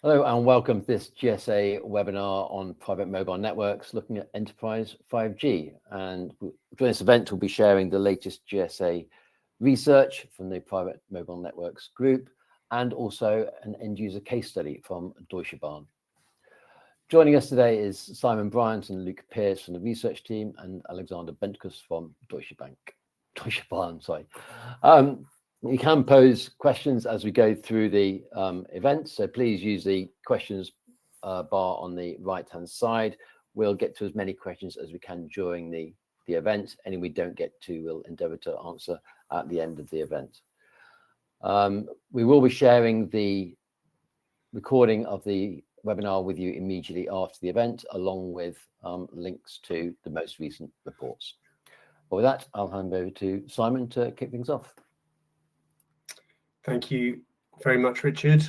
Hello and welcome to this GSA webinar on private mobile networks looking at enterprise 5G. And during this event, we'll be sharing the latest GSA research from the private mobile networks group and also an end user case study from Deutsche Bahn. Joining us today is Simon Bryant and Luke Pearce from the research team and Alexander Bentkus from Deutsche Bahn, sorry. You can pose questions as we go through the event, so please use the questions bar on the right-hand side. We'll get to as many questions as we can during the event. Any we don't get to, we'll endeavour to answer at the end of the event. We will be sharing the recording of the webinar with you immediately after the event, along with links to the most recent reports. But with that, I'll hand over to Simon to kick things off. Thank you very much, Richard.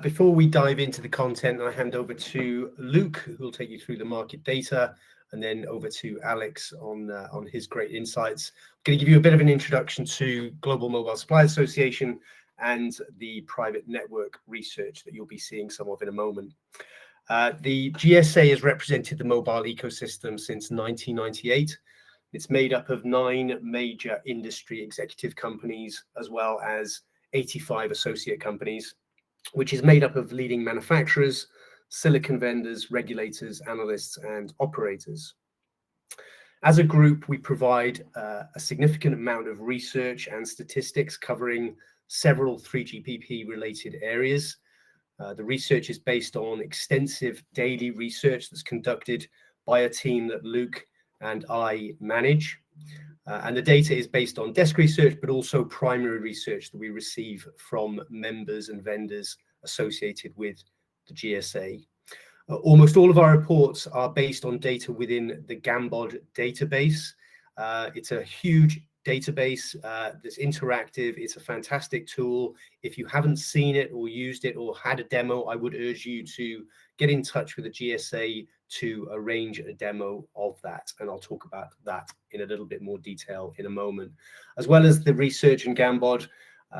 Before we dive into the content, I hand over to Luke, who will take you through the market data, and then over to Alex on his great insights. I'm going to give you a bit of an introduction to Global Mobile Supply Association and the private network research that you'll be seeing some of in a moment. The GSA has represented the mobile ecosystem since 1998. It's made up of 9 major industry executive companies, as well as 85 associate companies, which is made up of leading manufacturers, silicon vendors, regulators, analysts, and operators. As a group, we provide a significant amount of research and statistics covering several 3GPP related areas. The research is based on extensive daily research that's conducted by a team that Luke and I manage. And the data is based on desk research, but also primary research that we receive from members and vendors associated with the GSA. Almost all of our reports are based on data within the Gambod database. It's a huge database that's interactive. It's a fantastic tool. If you haven't seen it or used it or had a demo, I would urge you to get in touch with the GSA to arrange a demo of that, and I'll talk about that in a little bit more detail in a moment. As well as the research in Gambod,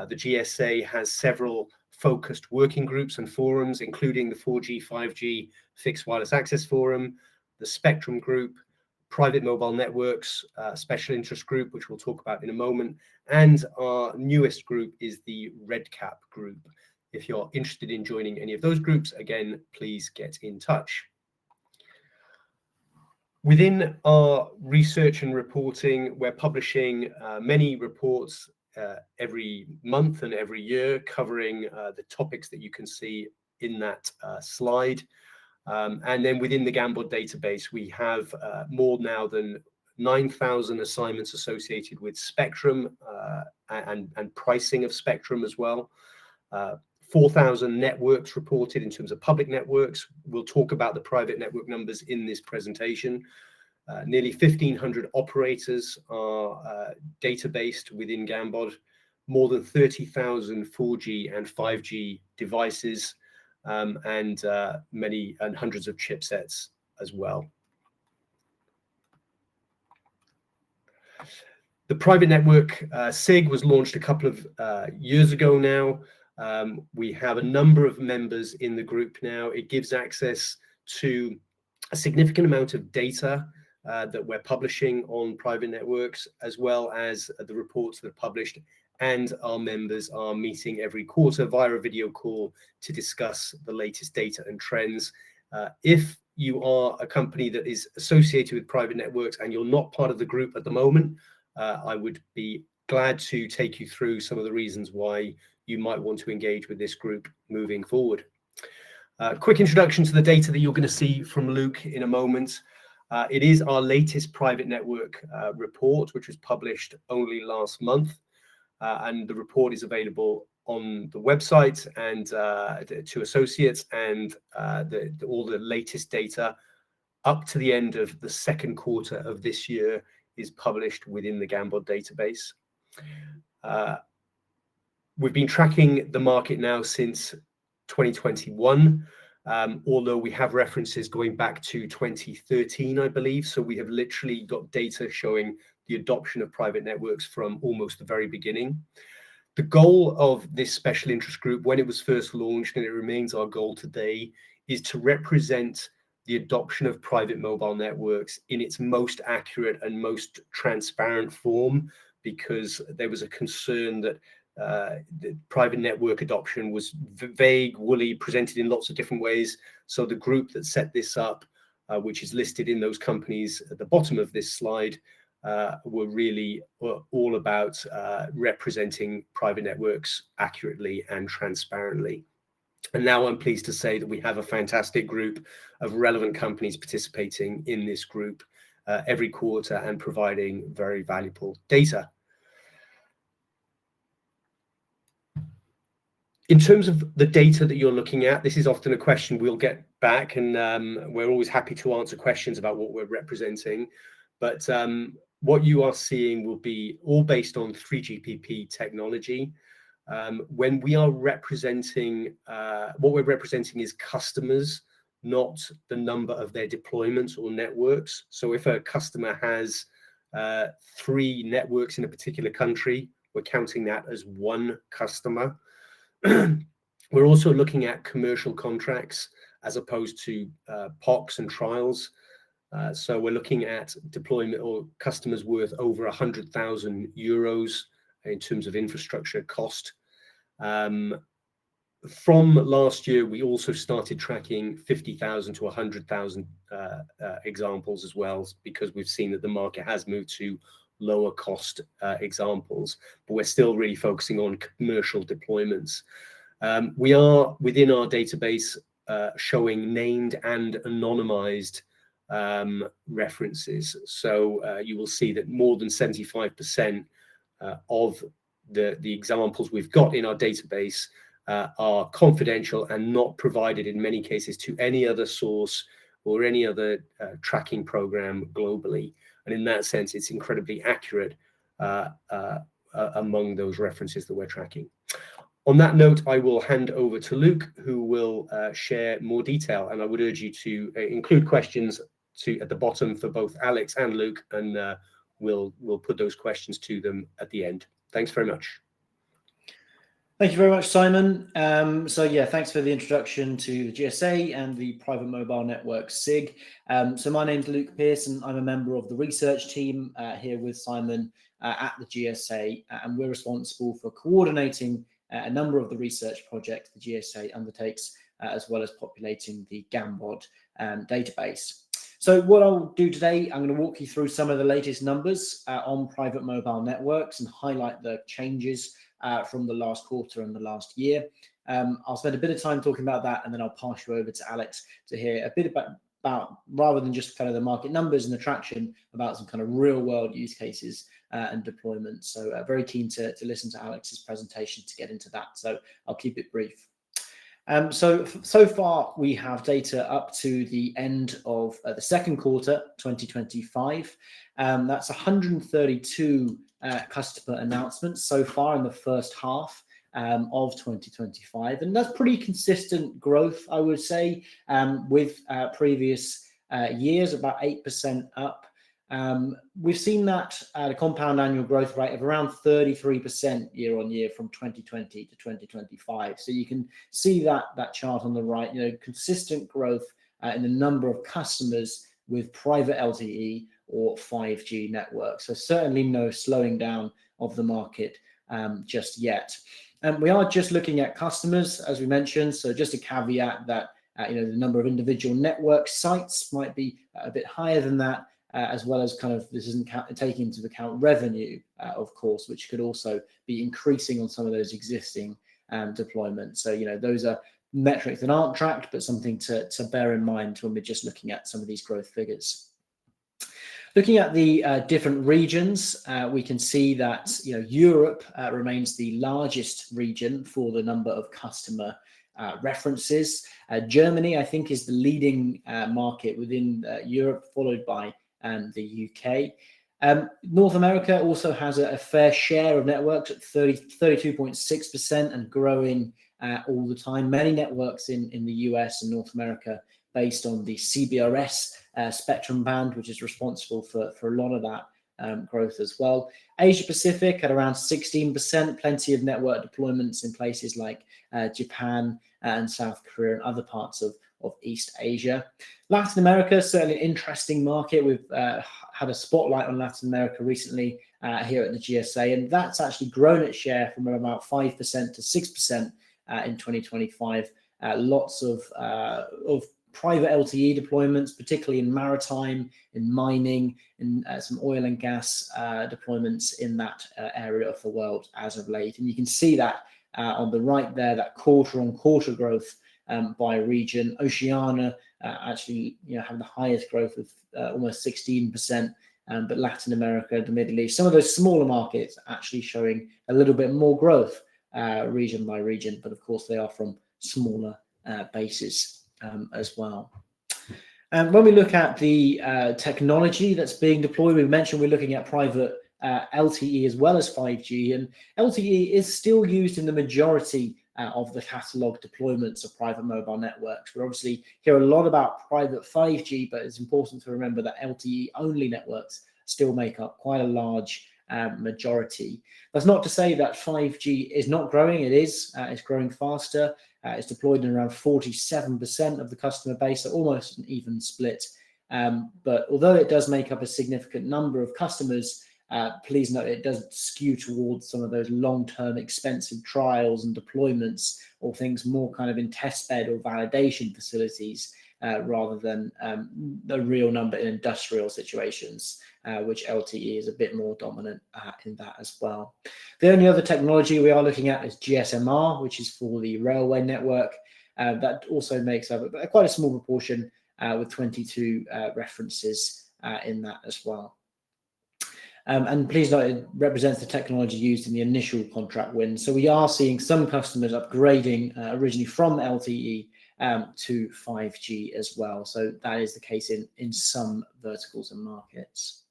the GSA has several focused working groups and forums, including the 4G, 5G Fixed Wireless Access Forum, the Spectrum Group, Private Mobile Networks Special Interest Group, which we'll talk about in a moment, and our newest group is the RedCap Group. If you're interested in joining any of those groups, again, please get in touch. Within our research and reporting, we're publishing many reports every month and every year covering the topics that you can see in that slide. And then within the Gambod database, we have more now than 9,000 assignments associated with spectrum and pricing of spectrum as well. 4,000 networks reported in terms of public networks. We'll talk about the private network numbers in this presentation. Nearly 1,500 operators are databased within Gambod, more than 30,000 4G and 5G devices, and hundreds of chipsets as well. The private network SIG was launched a couple of years ago now. We have a number of members in the group now. It gives access to a significant amount of data that we're publishing on private networks, as well as the reports that are published, and our members are meeting every quarter via a video call to discuss the latest data and trends. If you are a company that is associated with private networks and you're not part of the group at the moment, I would be glad to take you through some of the reasons why you might want to engage with this group moving forward. Quick introduction to the data that you're going to see from Luke in a moment. It is our latest private network report, which was published only last month. And the report is available on the website and to associates, and all the latest data up to the end of the second quarter of this year is published within the Gambod database. We've been tracking the market now since 2021, although we have references going back to 2013, I believe. So we have literally got data showing the adoption of private networks from almost the very beginning. The goal of this special interest group, when it was first launched, and it remains our goal today, is to represent the adoption of private mobile networks in its most accurate and most transparent form, because there was a concern that the private network adoption was vague, woolly, presented in lots of different ways. So the group that set this up, which is listed in those companies at the bottom of this slide, were really all about representing private networks accurately and transparently. And now I'm pleased to say that we have a fantastic group of relevant companies participating in this group every quarter and providing very valuable data. In terms of the data that you're looking at, this is often a question we'll get back, and we're always happy to answer questions about what we're representing. But what you are seeing will be all based on 3GPP technology. When we are representing, what we're representing is customers, not the number of their deployments or networks. So if a customer has 3 networks in a particular country, we're counting that as one customer. We're also looking at commercial contracts as opposed to POCs and trials. So we're looking at deployment or customers worth over 100,000 euros in terms of infrastructure cost. From last year, we also started tracking 50,000 to 100,000 examples as well, because we've seen that the market has moved to lower cost examples, but we're still really focusing on commercial deployments. We are within our database showing named and anonymized references. So you will see that more than 75% of the examples we've got in our database are confidential and not provided in many cases to any other source or any other tracking program globally. And in that sense, it's incredibly accurate among those references that we're tracking. On that note, I will hand over to Luke, who will share more detail. And I would urge you to include questions at the bottom for both Alex and Luke, and we'll put those questions to them at the end. Thanks very much. Thank you very much, Simon. So yeah, thanks for the introduction to the GSA and the Private Mobile Network SIG. So my name's Luke Pearson. I'm a member of the research team here with Simon at the GSA, and we're responsible for coordinating a number of the research projects the GSA undertakes, as well as populating the Gambod database. So what I'll do today, I'm going to walk you through some of the latest numbers on private mobile networks and highlight the changes from the last quarter and the last year. I'll spend a bit of time talking about that, and then I'll pass you over to Alex to hear a bit about rather than just kind of the market numbers and the traction, about some kind of real world use cases and deployment. So very keen to listen to Alex's presentation to get into that. So I'll keep it brief. So far we have data up to the end of the second quarter 2025. That's 132 customer announcements so far in the first half of 2025, and that's pretty consistent growth, I would say, with previous years, about 8% up. We've seen that at a compound annual growth rate of around 33% year on year from 2020 to 2025. So you can see that chart on the right, consistent growth in the number of customers with private LTE or 5G networks. So certainly no slowing down of the market just yet. And we are just looking at customers, as we mentioned. So just a caveat that the number of individual network sites might be a bit higher than that, as well as kind of this isn't taking into account revenue, of course, which could also be increasing on some of those existing deployments. So those are metrics that aren't tracked, but something to bear in mind when we're just looking at some of these growth figures. Looking at the different regions, we can see that Europe remains the largest region for the number of customer references. Germany, I think, is the leading market within Europe, followed by the UK. North America also has a fair share of networks at 32.6% and growing all the time. Many networks in the US and North America based on the CBRS spectrum band, which is responsible for a lot of that growth as well. Asia Pacific at around 16%, plenty of network deployments in places like Japan and South Korea and other parts of East Asia. Latin America, certainly an interesting market. We've had a spotlight on Latin America recently here at the GSA, and that's actually grown its share from about 5% to 6% in 2025. Lots of private LTE deployments, particularly in maritime, in mining, in some oil and gas deployments in that area of the world as of late. And you can see that on the right there, that quarter-on-quarter growth by region. Oceania actually have the highest growth of almost 16%, but Latin America, the Middle East, some of those smaller markets actually showing a little bit more growth region by region, but of course they are from smaller bases as well. And when we look at the technology that's being deployed, we mentioned we're looking at private LTE as well as 5G, and LTE is still used in the majority of the catalog deployments of private mobile networks. We obviously hear a lot about private 5G, but it's important to remember that LTE only networks still make up quite a large majority. That's not to say that 5G is not growing. It is. It's growing faster. It's deployed in around 47% of the customer base, so almost an even split. But although it does make up a significant number of customers, please note it doesn't skew towards some of those long-term expensive trials and deployments, or things more kind of in testbed or validation facilities, rather than the real number in industrial situations, which LTE is a bit more dominant in that as well. The only other technology we are looking at is GSMR, which is for the railway network. That also makes up quite a small proportion, with 22 references in that as well. And please note it represents the technology used in the initial contract win. So we are seeing some customers upgrading originally from LTE to 5G as well. So that is the case in some verticals and markets.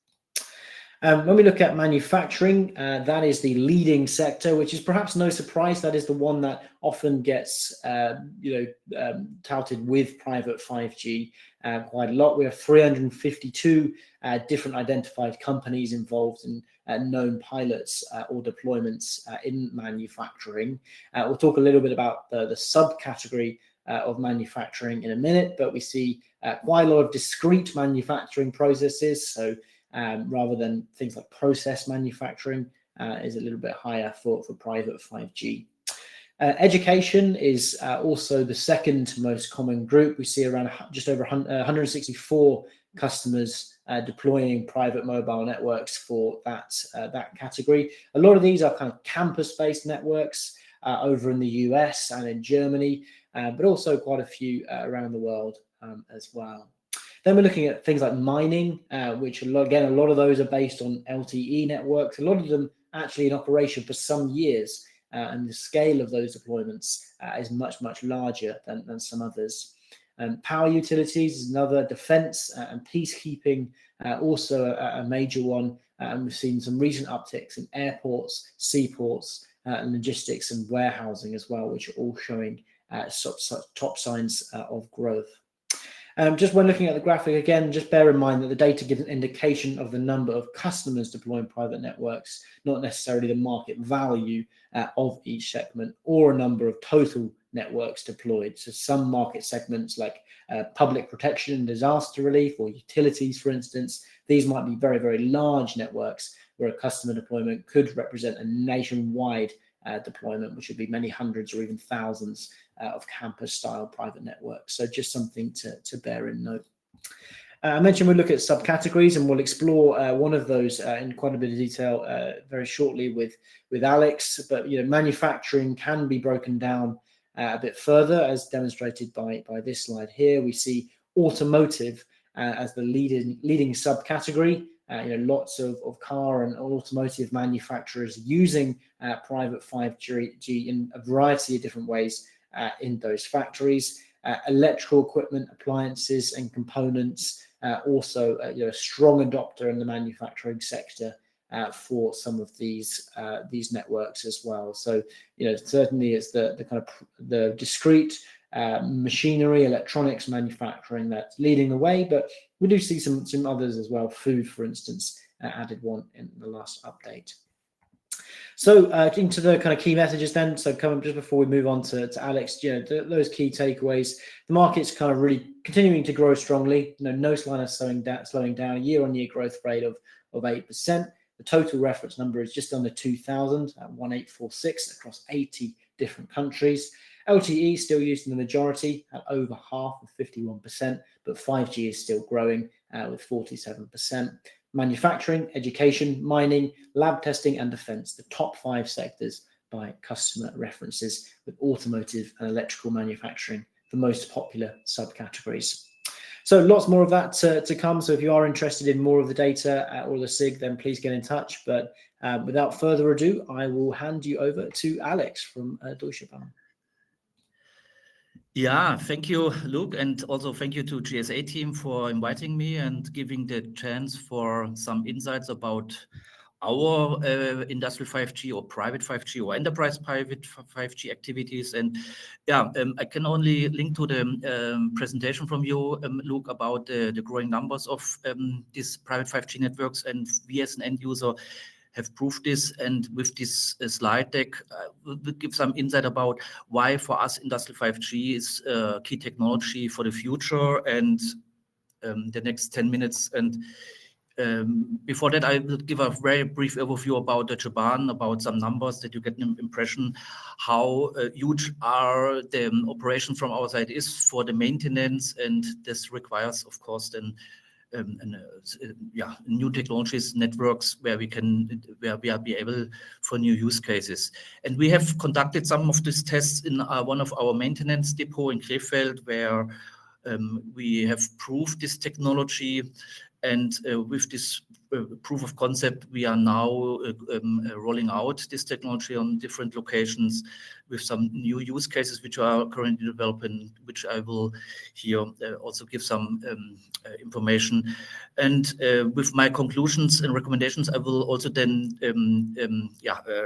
When we look at manufacturing, that is the leading sector, which is perhaps no surprise. That is the one that often gets touted with private 5G quite a lot. We have 352 different identified companies involved in known pilots or deployments in manufacturing. We'll talk a little bit about the subcategory of manufacturing in a minute, but we see quite a lot of discrete manufacturing processes. So rather than things like process manufacturing, is a little bit higher for private 5G. Education is also the second most common group. We see around just over 164 customers deploying private mobile networks for that category. A lot of these are kind of campus-based networks over in the US and in Germany, but also quite a few around the world as well. Then we're looking at things like mining, which again, a lot of those are based on LTE networks. A lot of them actually in operation for some years, and the scale of those deployments is much, much larger than some others. Power utilities is another. Defense and peacekeeping, also a major one. And we've seen some recent upticks in airports, seaports, logistics and warehousing as well, which are all showing top signs of growth. Just when looking at the graphic again, just bear in mind that the data gives an indication of the number of customers deploying private networks, not necessarily the market value of each segment or a number of total networks deployed. So some market segments like public protection and disaster relief, or utilities, for instance, these might be very, very large networks where a customer deployment could represent a nationwide deployment, which would be many hundreds or even thousands of campus-style private networks. So just something to bear in note. I mentioned we'll look at subcategories, and we'll explore one of those in quite a bit of detail very shortly with Alex. But manufacturing can be broken down a bit further, as demonstrated by this slide here. We see automotive as the leading subcategory. Lots of car and automotive manufacturers using private 5G in a variety of different ways in those factories. Electrical equipment, appliances and components, also a strong adopter in the manufacturing sector for some of these networks as well. So certainly it's the kind of the discrete machinery, electronics manufacturing that's leading the way, but we do see some others as well. Food, for instance, added one in the last update. So into the kind of key messages then. So coming just before we move on to Alex, those key takeaways. The market's kind of really continuing to grow strongly. No sign of slowing down. Year-on-year growth rate of 8%. The total reference number is just under 2,000 at 1846 across 80 different countries. LTE still used in the majority at over half of 51%, but 5G is still growing with 47%. Manufacturing, education, mining, lab testing, and defense, the top 5 sectors by customer references, with automotive and electrical manufacturing the most popular subcategories. So lots more of that to come. So if you are interested in more of the data or the SIG, then please get in touch. But without further ado, I will hand you over to Alex from Deutsche Bahn. Yeah, thank you, Luke, and also thank you to GSA team for inviting me and giving the chance for some insights about our industrial 5G or private 5G or enterprise private 5G activities. And yeah, I can only link to the presentation from you, Luke, about the growing numbers of these private 5G networks, and we as an end user have proved this. And with this slide deck, we'll give some insight about why for us industrial 5G is key technology for the future, and the next 10 minutes. And before that, I will give a very brief overview about Deutsche Bahn, about some numbers that you get an impression how huge are the operation from our side is for the maintenance, and this requires, of course, then new technologies, networks where we are be able for new use cases. And we have conducted some of these tests in one of our maintenance depot in Krefeld, where we have proved this technology. And with this proof of concept, we are now rolling out this technology on different locations with some new use cases which are currently developing, which I will here also give some information. And with my conclusions and recommendations, I will also then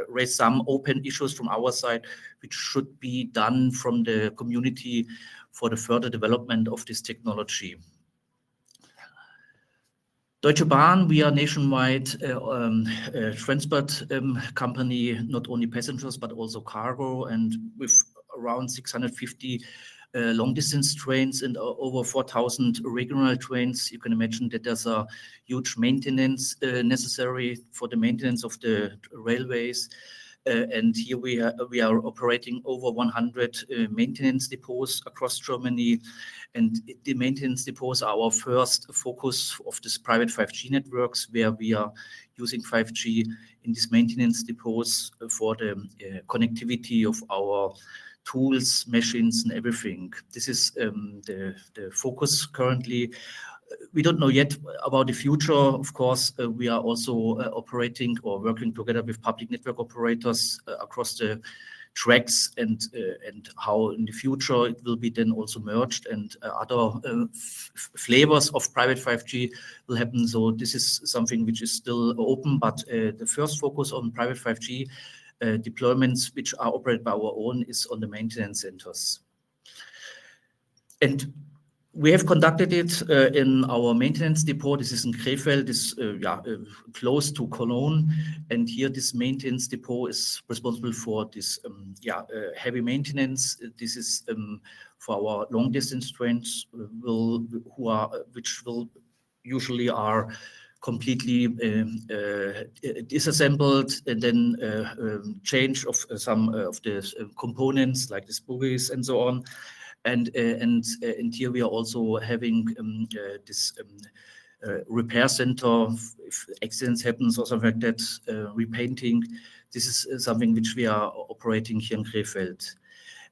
raise some open issues from our side, which should be done from the community for the further development of this technology. Deutsche Bahn, we are nationwide transport company, not only passengers, but also cargo, and with around 650 long-distance trains and over 4,000 regional trains. You can imagine that there's a huge maintenance necessary for the maintenance of the railways. And here we are operating over 100 maintenance depots across Germany. And the maintenance depots are our first focus of this private 5G networks, where we are using 5G in these maintenance depots for the connectivity of our tools, machines, and everything. This is the focus currently. We don't know yet about the future. Of course, we are also operating or working together with public network operators across the tracks, and how in the future it will be then also merged, and other flavors of private 5G will happen. So this is something which is still open, but the first focus on private 5G deployments, which are operated by our own, is on the maintenance centers. And we have conducted it in our maintenance depot. This is in Krefeld, this close to Cologne. And here this maintenance depot is responsible for this heavy maintenance. This is for our long distance trains, which will usually are completely disassembled, and then change of some of the components like the bogies and so on. And here we are also having this repair center. If accidents happens or something like that, repainting. This is something which we are operating here in Krefeld.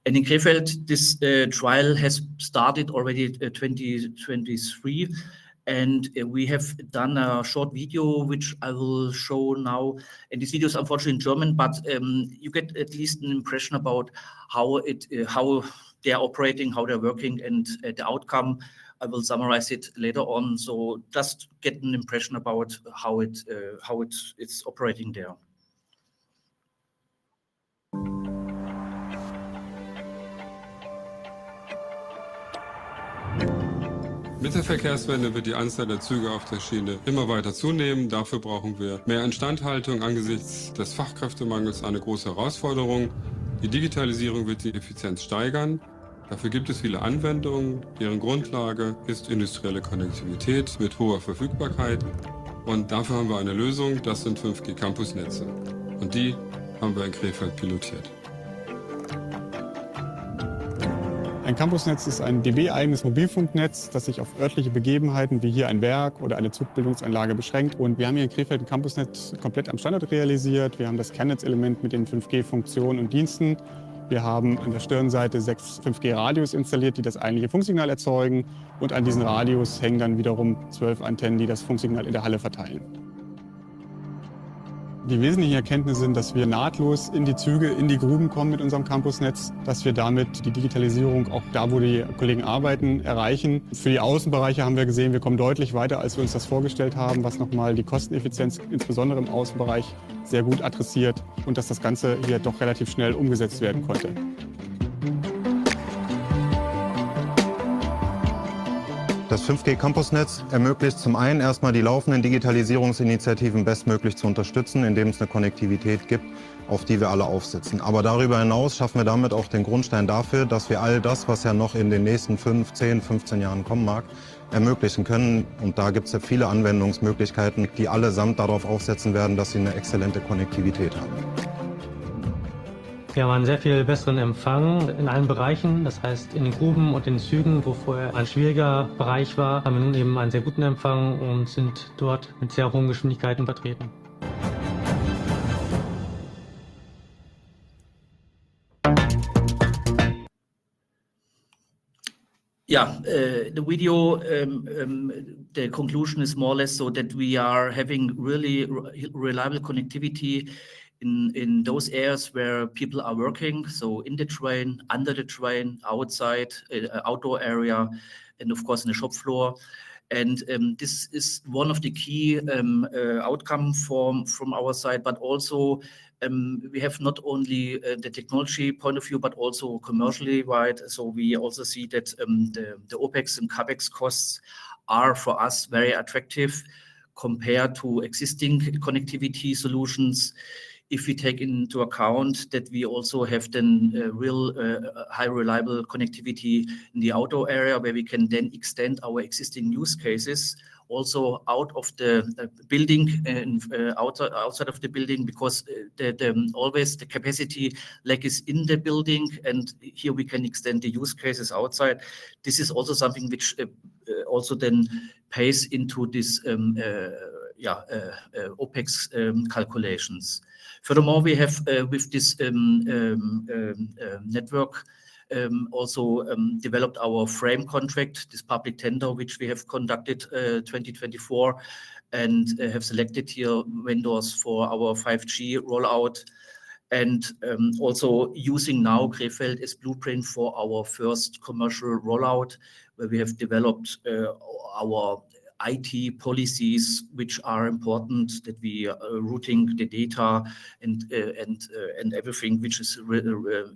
And in Krefeld, this trial has started already 2023. And we have done a short video, which I will show now. And this video is unfortunately in German, but you get at least an impression about how they are operating, how they're working, and the outcome. I will summarize it later on. So just get an impression about how it's operating there. Mit der Verkehrswende wird die Anzahl der Züge auf der Schiene immer weiter zunehmen. Dafür brauchen wir mehr Instandhaltung. Angesichts des Fachkräftemangels eine große Herausforderung. Die Digitalisierung wird die Effizienz steigern. Dafür gibt es viele Anwendungen. Deren Grundlage ist industrielle Konnektivität mit hoher Verfügbarkeit. Und dafür haben wir eine Lösung, das sind 5G-Campusnetze. Und die haben wir in Krefeld pilotiert. Ein Campusnetz ist ein DB-eigenes Mobilfunknetz, das sich auf örtliche Begebenheiten wie hier ein Werk oder eine Zugbildungsanlage beschränkt. Und wir haben hier in Krefeld ein Campusnetz komplett am Standort realisiert. Wir haben das Kernetzelement mit den 5G-Funktionen und Diensten. Wir haben an der Stirnseite 6 5G-Radios installiert, die das eigentliche Funksignal erzeugen. Und an diesen Radios hängen dann wiederum 12 Antennen, die das Funksignal in der Halle verteilen. Die wesentlichen Erkenntnisse sind, dass wir nahtlos in die Züge, in die Gruben kommen mit unserem Campusnetz, dass wir damit die Digitalisierung auch da, wo die Kollegen arbeiten, erreichen. Für die Außenbereiche haben wir gesehen, wir kommen deutlich weiter, als wir uns das vorgestellt haben, was nochmal die Kosteneffizienz, insbesondere im Außenbereich, sehr gut adressiert und dass das Ganze hier doch relativ schnell umgesetzt werden konnte. Das 5G-Campusnetz ermöglicht zum einen erstmal die laufenden Digitalisierungsinitiativen bestmöglich zu unterstützen, indem es eine Konnektivität gibt, auf die wir alle aufsitzen. Aber darüber hinaus schaffen wir damit auch den Grundstein dafür, dass wir all das, was ja noch in den nächsten 5, 10, 15 Jahren kommen mag, ermöglichen können. Und da gibt es ja viele Anwendungsmöglichkeiten, die allesamt darauf aufsetzen werden, dass sie eine exzellente Konnektivität haben. Wir haben einen sehr viel besseren Empfang in allen Bereichen. Das heißt, in den Gruben und in den Zügen, wo vorher ein schwieriger Bereich war, haben wir nun eben einen sehr guten Empfang und sind dort mit sehr hohen Geschwindigkeiten vertreten. Yeah, the video, the conclusion is more or less so that we are having really reliable connectivity in those areas where people are working, so in the train, under the train, outside, outdoor area, and of course in the shop floor. And this is one of the key outcome from our side, but also we have not only the technology point of view, but also commercially wide. So we also see that the OPEX and CAPEX costs are for us very attractive compared to existing connectivity solutions. If we take into account that we also have then real high reliable connectivity in the outdoor area where we can then extend our existing use cases also out of the building and outside of the building, because always the capacity lack is in the building, and here we can extend the use cases outside. This is also something which also then pays into this OPEX calculations. Furthermore, we have with this network also developed our frame contract, this public tender, which we have conducted 2024, and have selected here vendors for our 5G rollout, and also using now Krefeld as blueprint for our first commercial rollout, where we have developed our IT policies, which are important, that we are routing the data and everything which is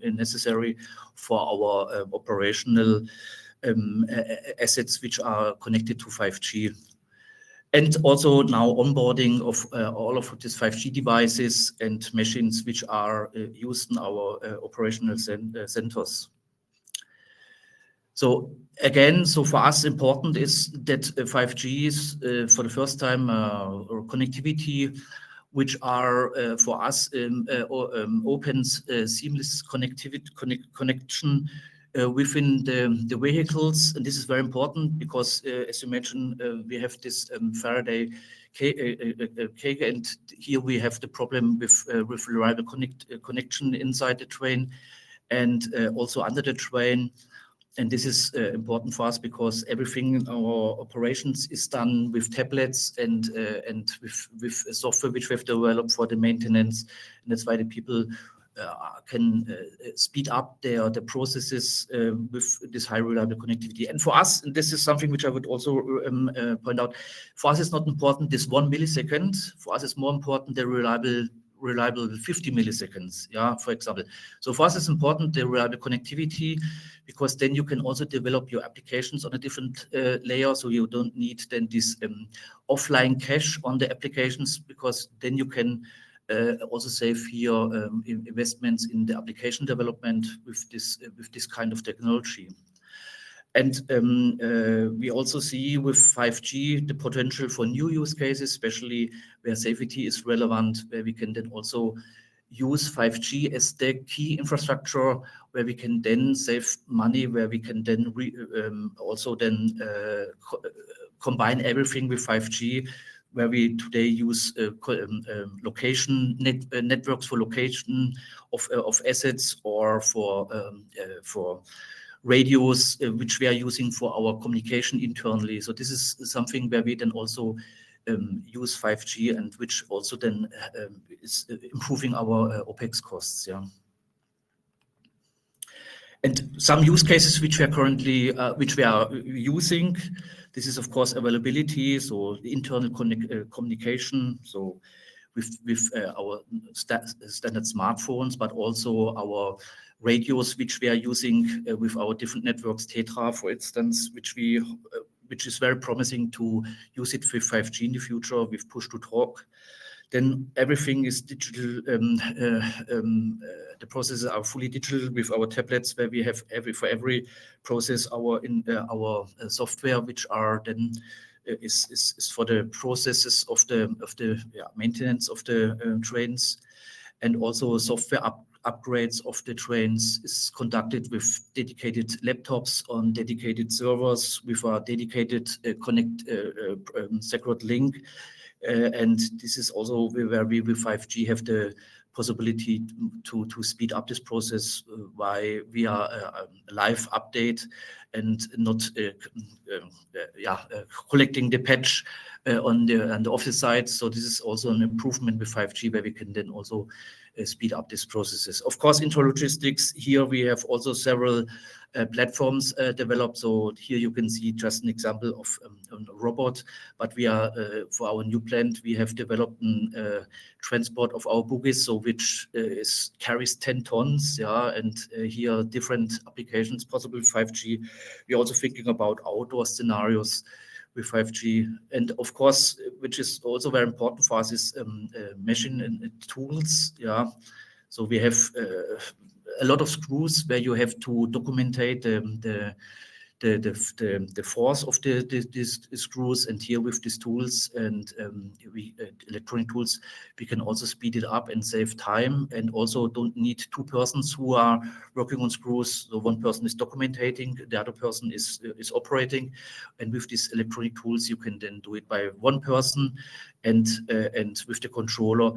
necessary for our operational assets which are connected to 5G. And also now onboarding of all of these 5G devices and machines which are used in our operational centers. So again, so for us important is that 5G is for the first time connectivity, which are for us opens seamless connection within the vehicles. And this is very important because, as you mentioned, we have this Faraday cage, and here we have the problem with reliable connection inside the train and also under the train. And this is important for us because everything in our operations is done with tablets and with software which we have developed for the maintenance. And that's why the people can speed up their processes with this high reliable connectivity. And for us, and this is something which I would also point out, for us it's not important this 1 millisecond. For us it's more important the reliable with 50 milliseconds, yeah, for example. So for us, it's important, the reliable connectivity, because then you can also develop your applications on a different layer. So you don't need then this offline cache on the applications, because then you can also save your investments in the application development with this kind of technology. And we also see with 5G the potential for new use cases, especially where safety is relevant, where we can then also use 5G as the key infrastructure, where we can then save money, where we can then also then combine everything with 5G, where we today use location networks for location of assets, or for radios, which we are using for our communication internally. So this is something where we then also use 5G, and which also then is improving our OPEX costs. Yeah. And some use cases which we are currently using, this is of course availability, so the internal communication, so with our standard smartphones, but also our radios which we are using with our different networks, Tetra, for instance, which is very promising to use it with 5G in the future with push to talk. Then everything is digital. The processes are fully digital with our tablets, where we have for every process our software, which are then is for the processes of the maintenance of the trains, and also software upgrades of the trains is conducted with dedicated laptops on dedicated servers with a dedicated secret link. And this is also where we with 5G have the possibility to speed up this process via a live update, and not collecting the patch on the office side. So this is also an improvement with 5G, where we can then also speed up these processes. Of course, intralogistics, here we have also several platforms developed. So here you can see just an example of a robot, but we are, for our new plant, we have developed a transport of our bogies, so which carries 10 tons, yeah, and here different applications possible with 5G. We're also thinking about outdoor scenarios with 5G. And of course, which is also very important for us, is machine and tools. Yeah, so we have a lot of screws where you have to documentate the force of these screws, and here with these tools and electronic tools, we can also speed it up and save time, and also don't need two persons who are working on screws. So one person is documenting, the other person is operating, and with these electronic tools you can then do it by one person, and with the controller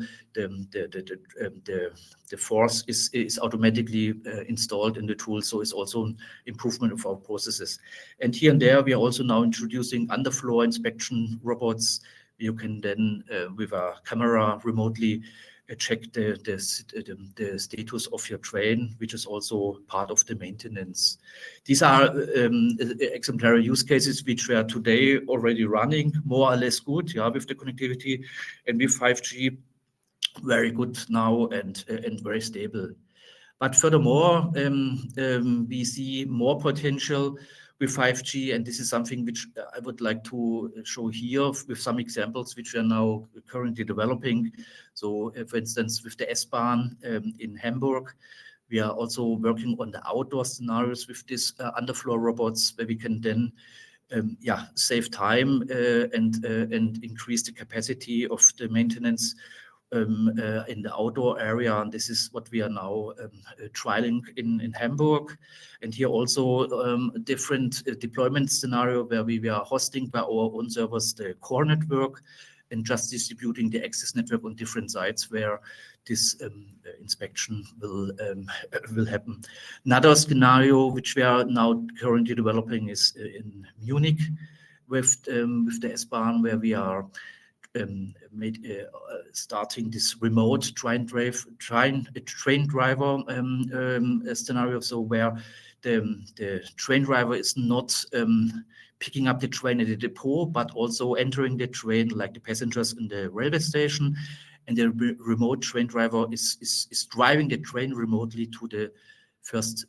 the force is automatically installed in the tool. So it's also an improvement of our processes. And here and there, we are also now introducing underfloor inspection robots. You can then, with a camera, remotely check the status of your train, which is also part of the maintenance. These are exemplary use cases which we are today already running more or less good, yeah, with the connectivity, and with 5G, very good now and very stable. But furthermore, we see more potential with 5G, and this is something which I would like to show here with some examples which we are now currently developing. So, for instance, with the S-Bahn in Hamburg, we are also working on the outdoor scenarios with these underfloor robots, where we can then save time and increase the capacity of the maintenance in the outdoor area. And this is what we are now trialing in Hamburg. And here also different deployment scenario, where we are hosting by our own servers the core network, and just distributing the access network on different sites where this inspection will happen. Another scenario which we are now currently developing is in Munich with the S-Bahn, where we are starting this remote train driver scenario. So where the train driver is not picking up the train at the depot, but also entering the train like the passengers in the railway station, and the remote train driver is driving the train remotely to the first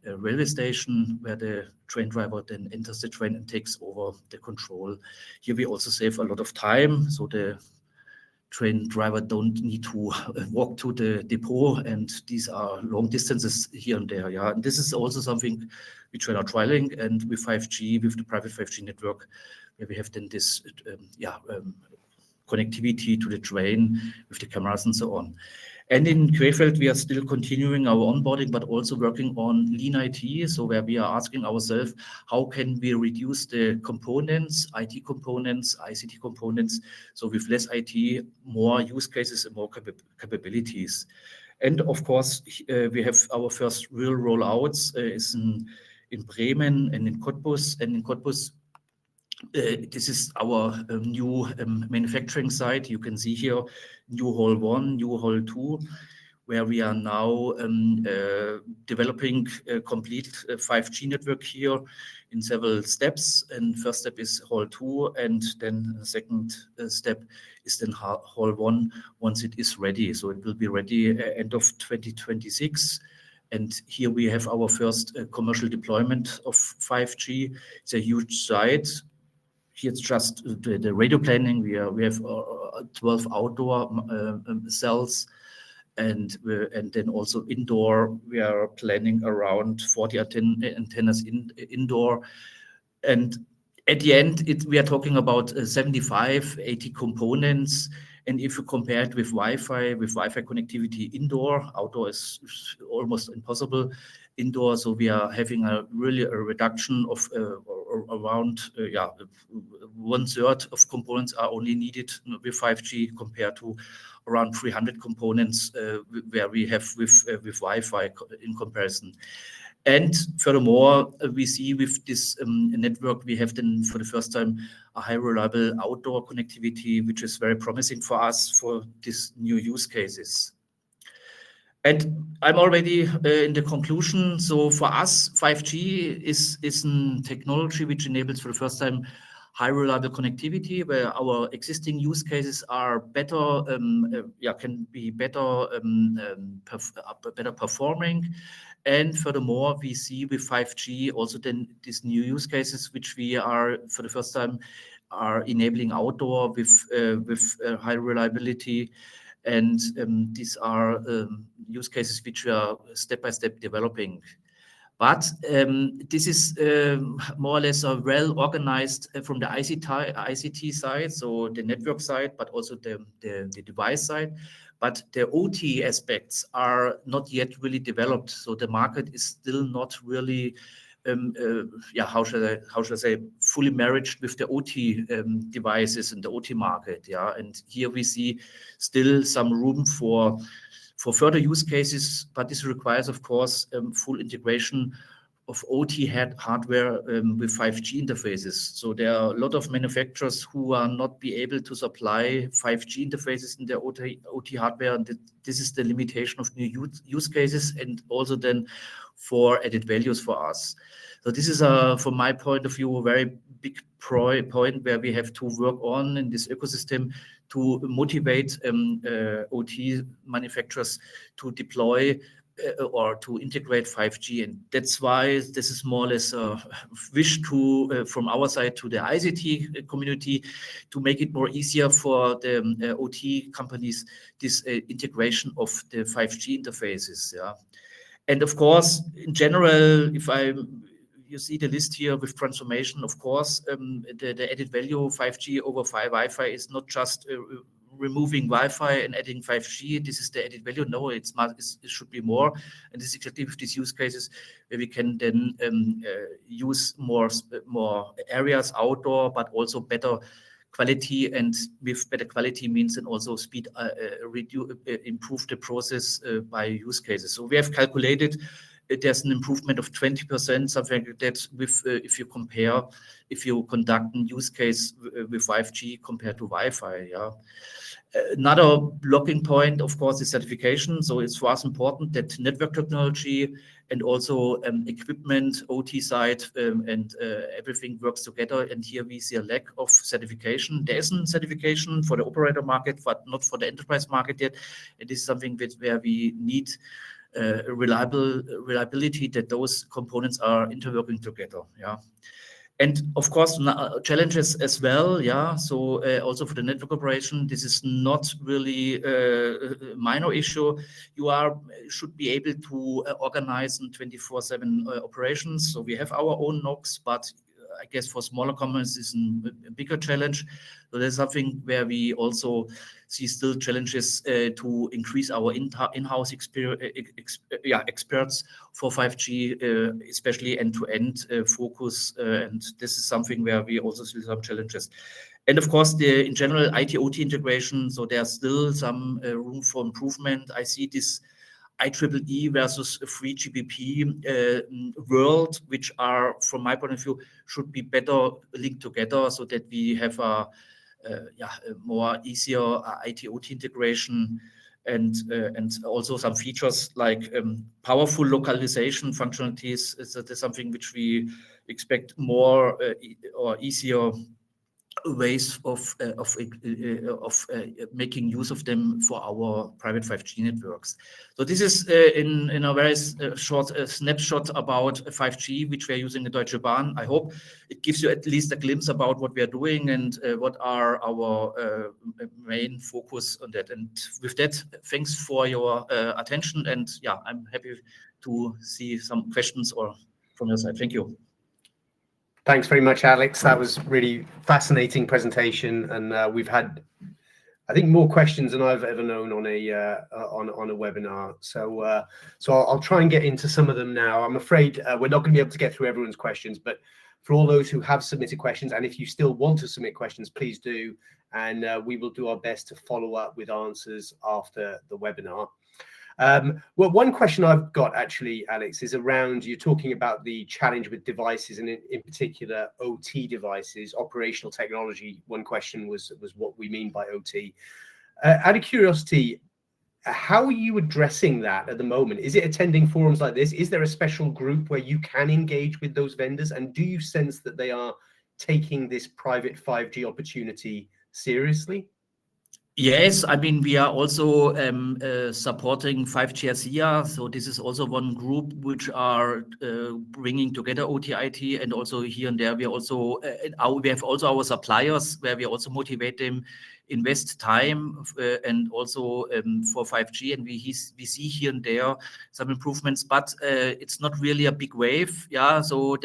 railway station, where the train driver then enters the train and takes over the control. Here we also save a lot of time, so the train driver don't need to walk to the depot, and these are long distances here and there. Yeah, and this is also something which we are trialing, and with 5G, with the private 5G network, where we have then this connectivity to the train with the cameras and so on. And in Krefeld, we are still continuing our onboarding, but also working on lean IT. So where we are asking ourselves, how can we reduce the components, IT components, ICT components, so with less IT, more use cases and more capabilities. And of course, we have our first real rollouts is in Bremen and in Cottbus. And in Cottbus, this is our new manufacturing site. You can see here new hall 1, new hall 2, where we are now developing a complete 5G network here in several steps. And first step is hall 2, and then the second step is then hall 1 once it is ready. So it will be ready end of 2026. And here we have our first commercial deployment of 5G. It's a huge site. Here it's just the radio planning. We have 12 outdoor cells, and then also indoor. We are planning around 40 antennas indoor. And at the end, we are talking about 75, 80 components. And if you compare it with Wi-Fi connectivity indoor, outdoor is almost impossible. Indoor, so we are having a reduction of around 1/3 of components are only needed with 5G compared to around 300 components where we have with Wi-Fi in comparison. And furthermore, we see with this network, we have then for the first time a high reliable outdoor connectivity, which is very promising for us for these new use cases. And I'm already in the conclusion. So for us, 5G is a technology which enables for the first time high reliable connectivity, where our existing use cases are better, can be better, better performing. And furthermore, we see with 5G also then these new use cases, which we are for the first time are enabling outdoor with high reliability. And these are use cases which we are step by step developing. But this is more or less a well organized from the ICT side, so the network side, but also the device side. But the OT aspects are not yet really developed. So the market is still not really, how should I say, fully married with the OT devices in the OT market. Yeah, and here we see still some room for further use cases, but this requires, of course, full integration of OT hardware with 5G interfaces. So there are a lot of manufacturers who are not be able to supply 5G interfaces in their OT hardware, and this is the limitation of new use cases and also then for added values for us. So this is, from my point of view, a very big point where we have to work on in this ecosystem to motivate OT manufacturers to deploy or to integrate 5G. And that's why this is more or less a wish to from our side to the ICT community to make it more easier for the OT companies, this integration of the 5G interfaces. Yeah. And of course, in general, you see the list here with transformation, of course, the added value of 5G over Wi-Fi is not just removing Wi-Fi and adding 5G. This is the added value. No, it should be more. And this is exactly with these use cases where we can then use more areas outdoor, but also better quality. And with better quality means then also speed, improve the process by use cases. So we have calculated there's an improvement of 20%, something like that, with if you conduct a use case with 5G compared to Wi-Fi. Yeah. Another blocking point, of course, is certification. So it's for us important that network technology and also equipment, OT side, and everything works together. And here we see a lack of certification. There isn't certification for the operator market, but not for the enterprise market yet. And this is something where we need reliability, that those components are interworking together. Yeah. And of course, challenges as well. Yeah. So also for the network operation, this is not really a minor issue. You should be able to organize in 24/7 operations. So we have our own NOCs, but I guess for smaller companies is a bigger challenge. So there's something where we also see still challenges to increase our in-house experts for 5G, especially end-to-end focus. And this is something where we also see some challenges. And of course, in general, IT-OT integration. So there's still some room for improvement. I see this IEEE versus 3GPP world, which are, from my point of view, should be better linked together so that we have a more easier IT-OT integration, and also some features like powerful localization functionalities. That is something which we expect more or easier ways of making use of them for our private 5G networks. So this is in a very short snapshot about 5G, which we're using at Deutsche Bahn. I hope it gives you at least a glimpse about what we are doing and what are our main focus on that. And with that, thanks for your attention. And yeah, I'm happy to see some questions or from your side. Thank you. Thanks very much, Alex. That was really fascinating presentation, and we've had, I think, more questions than I've ever known on a webinar. So I'll try and get into some of them now. I'm afraid we're not going to be able to get through everyone's questions, but for all those who have submitted questions, and if you still want to submit questions, please do, and we will do our best to follow up with answers after the webinar. Well, one question I've got actually, Alex, is around, you're talking about the challenge with devices, and in particular OT devices, operational technology. One question was what we mean by OT. Out of curiosity, how are you addressing that at the moment? Is it attending forums like this? Is there a special group where you can engage with those vendors? And do you sense that they are taking this private 5G opportunity seriously? Yes, I mean, we are also supporting 5G ASEA. So this is also one group which are bringing together OT, IT, and also here and there we are also we have also our suppliers where we also motivate them, invest time and also for 5G, and we see here and there some improvements, but it's not really a big wave. Yeah, so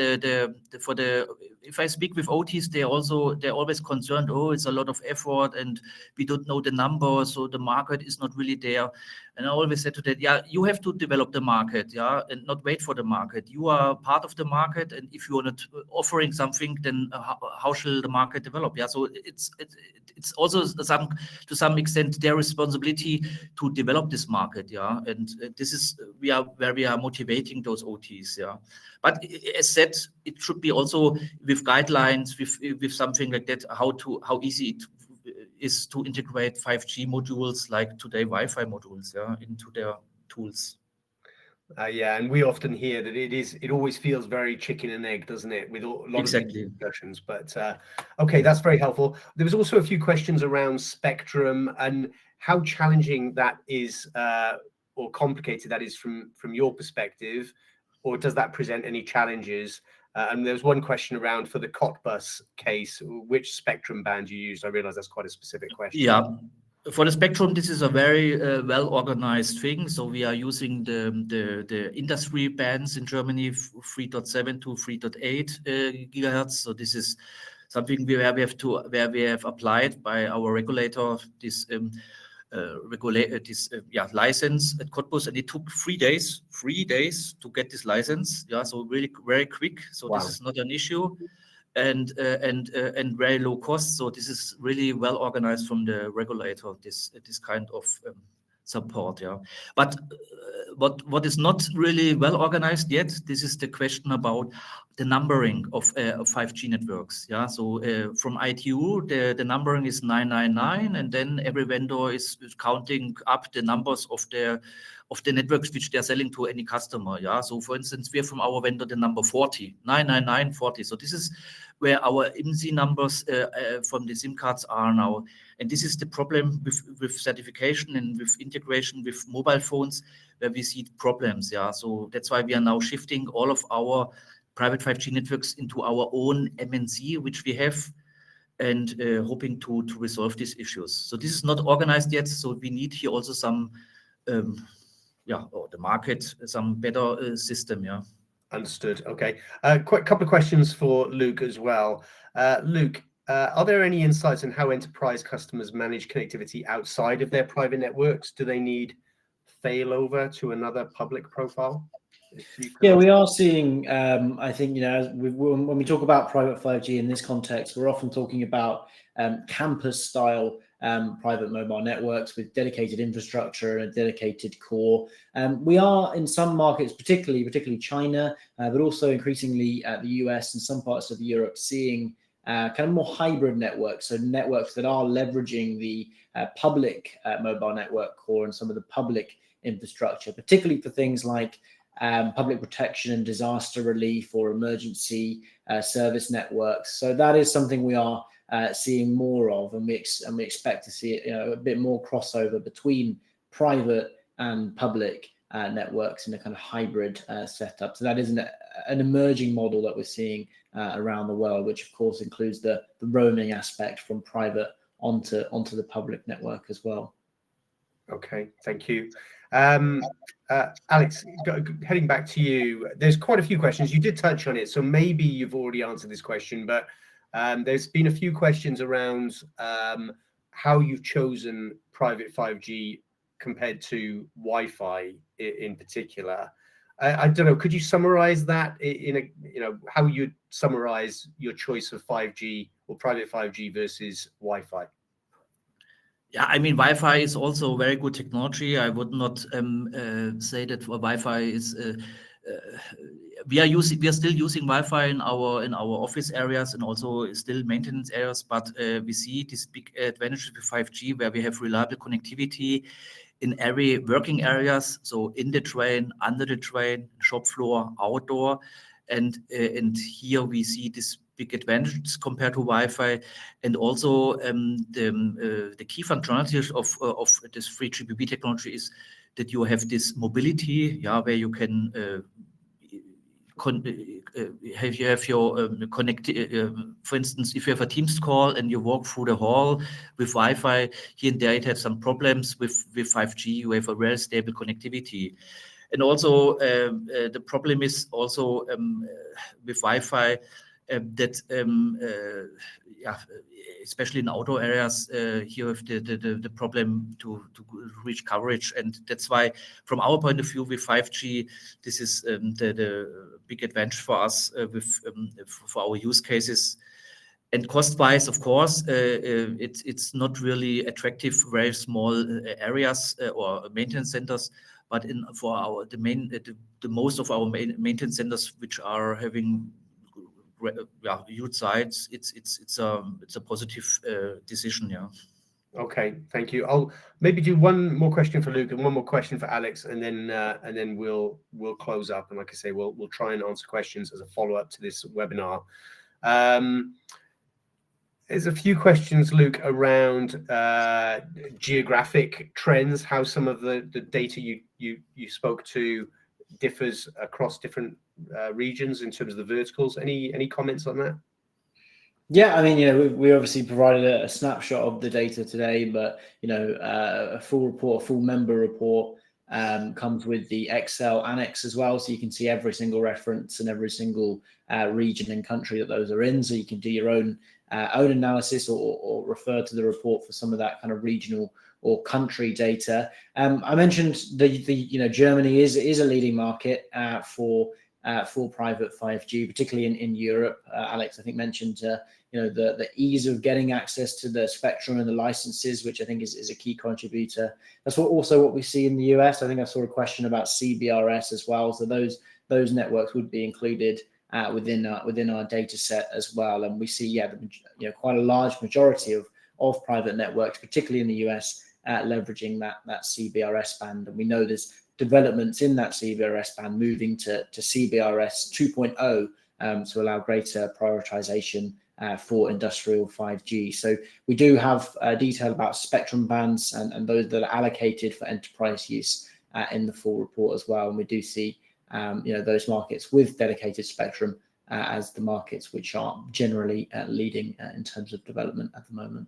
if I speak with OTs, they're always concerned. Oh, it's a lot of effort, and we don't know the numbers, so the market is not really there. And I always said to that, yeah, you have to develop the market, yeah, and not wait for the market. You are part of the market, and if you are not offering something, then how shall the market develop? Yeah, so it's also to some extent their responsibility to develop this market, yeah, and this is where we are motivating those OTs, yeah. But as said, it should be also with guidelines, with something like that, how easy it is to integrate 5G modules like today Wi-Fi modules, yeah, into their tools. Yeah, and we often hear that it always feels very chicken and egg, doesn't it, with a lot of discussions. But okay, that's very helpful. There was also a few questions around spectrum and how challenging that is, or complicated that is from your perspective, or does that present any challenges? And there's one question around, for the COT-bus case, which spectrum band you used. I realize that's quite a specific question. Yeah. For the spectrum, this is a very well-organized thing. So we are using the industry bands in Germany, 3.7 to 3.8 gigahertz. So this is something where we have applied by our regulator this license at COT-bus, and it took 3 days to get this license. Yeah, so really very quick. So wow. This is not an issue. And very low cost. So this is really well organized from the regulator, this kind of support. Yeah, but what is not really well organized yet, this is the question about the numbering of 5G networks. Yeah, so from ITU, the numbering is 999, and then every vendor is counting up the numbers of the networks which they're selling to any customer. Yeah, so for instance, we have from our vendor the number 40, 999, 40. So this is where our IMSI numbers from the SIM cards are now. And this is the problem with certification and with integration with mobile phones, where we see problems. Yeah, so that's why we are now shifting all of our private 5G networks into our own MNC, which we have, and hoping to resolve these issues. So this is not organized yet. So we need here also some, the market, some better system. Yeah. Understood. Okay. Quite a couple of questions for Luke as well. Luke, are there any insights on how enterprise customers manage connectivity outside of their private networks? Do they need failover to another public profile? Yeah, we are seeing, I think, when we talk about private 5G in this context, we're often talking about campus style private mobile networks with dedicated infrastructure and a dedicated core. We are in some markets, particularly China, but also increasingly the US and some parts of Europe, seeing kind of more hybrid networks, so networks that are leveraging the public mobile network core and some of the public infrastructure, particularly for things like public protection and disaster relief or emergency service networks. So that is something we are seeing more of, and we expect to see it, a bit more crossover between private and public networks in a kind of hybrid setup. So that is an emerging model that we're seeing around the world, which of course includes the roaming aspect from private onto the public network as well. Okay, thank you. Alex, heading back to you, there's quite a few questions. You did touch on it, so maybe you've already answered this question, but there's been a few questions around how you've chosen private 5G compared to Wi-Fi in particular. I don't know, could you summarize that in how you'd summarize your choice of 5G or private 5G versus Wi-Fi? Yeah, I mean, Wi-Fi is also very good technology. I would not say that Wi-Fi is. We are still using Wi-Fi in our office areas and also still maintenance areas. But we see this big advantage with 5G, where we have reliable connectivity in every working areas. So in the train, under the train, shop floor, outdoor, and here we see this big advantages compared to Wi-Fi, and also the key functionality of this 3GPP technology is that you have this mobility, where you can have your connect. For instance, if you have a Teams call and you walk through the hall with Wi-Fi, here and there it has some problems. With 5G, you have a very stable connectivity. And also the problem is also with Wi-Fi that especially in outdoor areas, here you have the problem to reach coverage, and that's why, from our point of view, with 5G, this is the big advantage for us for our use cases. And cost-wise, of course, it's not really attractive for very small areas or maintenance centers. But for the most of our maintenance centers, which are having huge sites, it's a positive decision. Yeah. Okay, thank you. I'll maybe do one more question for Luke and one more question for Alex, and then we'll close up. And like I say, we'll try and answer questions as a follow-up to this webinar. There's a few questions, Luke, around geographic trends, how some of the data you spoke to differs across different regions in terms of the verticals. Any comments on that? Yeah, I mean, we obviously provided a snapshot of the data today, but a full report, a full member report comes with the Excel annex as well, so you can see every single reference and every single region and country that those are in, so you can do your own analysis or refer to the report for some of that kind of regional or country data. I mentioned the Germany is a leading market for for private 5G, particularly in Europe. Alex, I think, mentioned the ease of getting access to the spectrum and the licenses, which I think is a key contributor. That's also what we see in the US. I think I saw a question about CBRS as well. So those networks would be included within our data set as well. And we see, quite a large majority of private networks, particularly in the US, leveraging that CBRS band. And we know there's developments in that CBRS band moving to CBRS 2.0 to allow greater prioritization for industrial 5G. So we do have detail about spectrum bands and those that are allocated for enterprise use in the full report as well. And we do see those markets with dedicated spectrum as the markets which are generally leading in terms of development at the moment.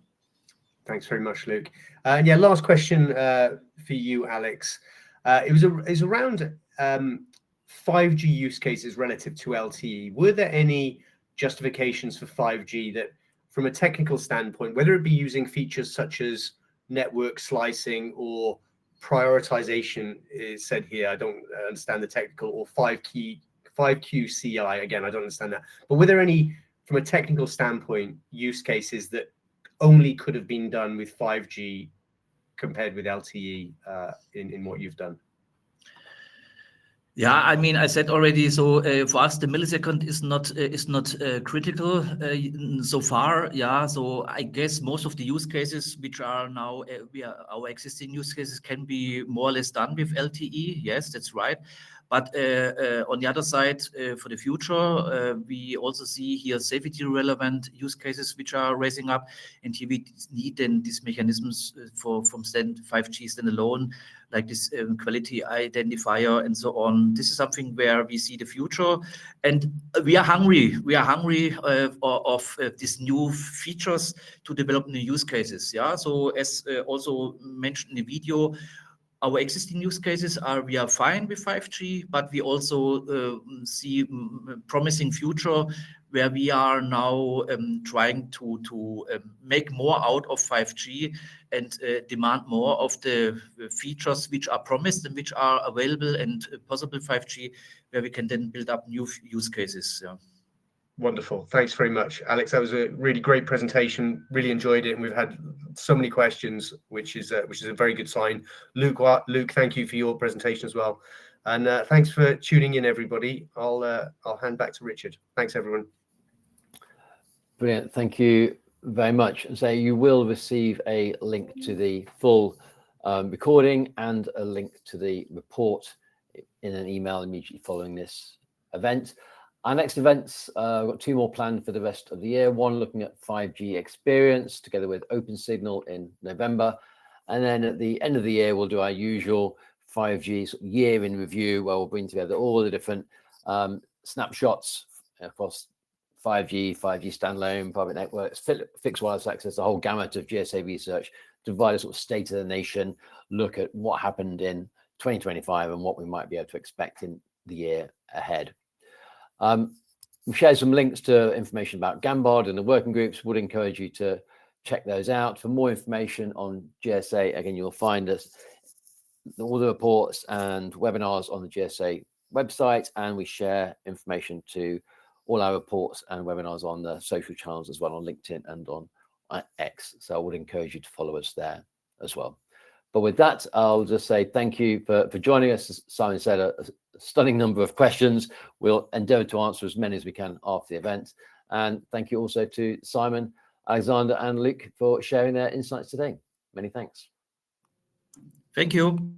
Thanks very much, Luke. And last question for you, Alex. It was around 5G use cases relative to LTE. Were there any justifications for 5G that, from a technical standpoint, whether it be using features such as network slicing or prioritization is said here, I don't understand the technical, or 5QCI, again, I don't understand that. But were there any, from a technical standpoint, use cases that only could have been done with 5G compared with LTE in what you've done? Yeah, I mean, I said already. So for us, the millisecond is not critical so far. Yeah, so I guess most of the use cases which are now our existing use cases can be more or less done with LTE. Yes, that's right. But on the other side, for the future, we also see here safety relevant use cases which are raising up, and here we need then these mechanisms from 5G standalone, like this quality identifier and so on. This is something where we see the future, and we are hungry. We are hungry of these new features to develop new use cases. Yeah. So as also mentioned in the video, our existing use cases we are fine with 5G, but we also see promising future where we are now trying to make more out of 5G and demand more of the features which are promised and which are available and possible 5G, where we can then build up new use cases. Yeah. Wonderful. Thanks very much, Alex. That was a really great presentation. Really enjoyed it, and we've had so many questions, which is a very good sign. Luke, thank you for your presentation as well, and thanks for tuning in, everybody. I'll hand back to Richard. Thanks, everyone. Brilliant. Thank you very much. So you will receive a link to the full recording and a link to the report in an email immediately following this event. Our next events, we've got 2 more planned for the rest of the year. One looking at 5G experience together with OpenSignal in November. And then at the end of the year, we'll do our usual 5G year in review, where we'll bring together all the different snapshots across 5G standalone, private networks, fixed wireless access, the whole gamut of GSA research to provide a sort of state of the nation, look at what happened in 2025 and what we might be able to expect in the year ahead. We've shared some links to information about Gambard and the working groups. Would encourage you to check those out. For more information on GSA, again, you'll find all the reports and webinars on the GSA website, and we share information to all our reports and webinars on the social channels as well, on LinkedIn and on X. So I would encourage you to follow us there as well. But with that, I'll just say thank you for joining us. As Simon said, a stunning number of questions. We'll endeavour to answer as many as we can after the event. And thank you also to Simon, Alexander and Luke for sharing their insights today. Many thanks. Thank you.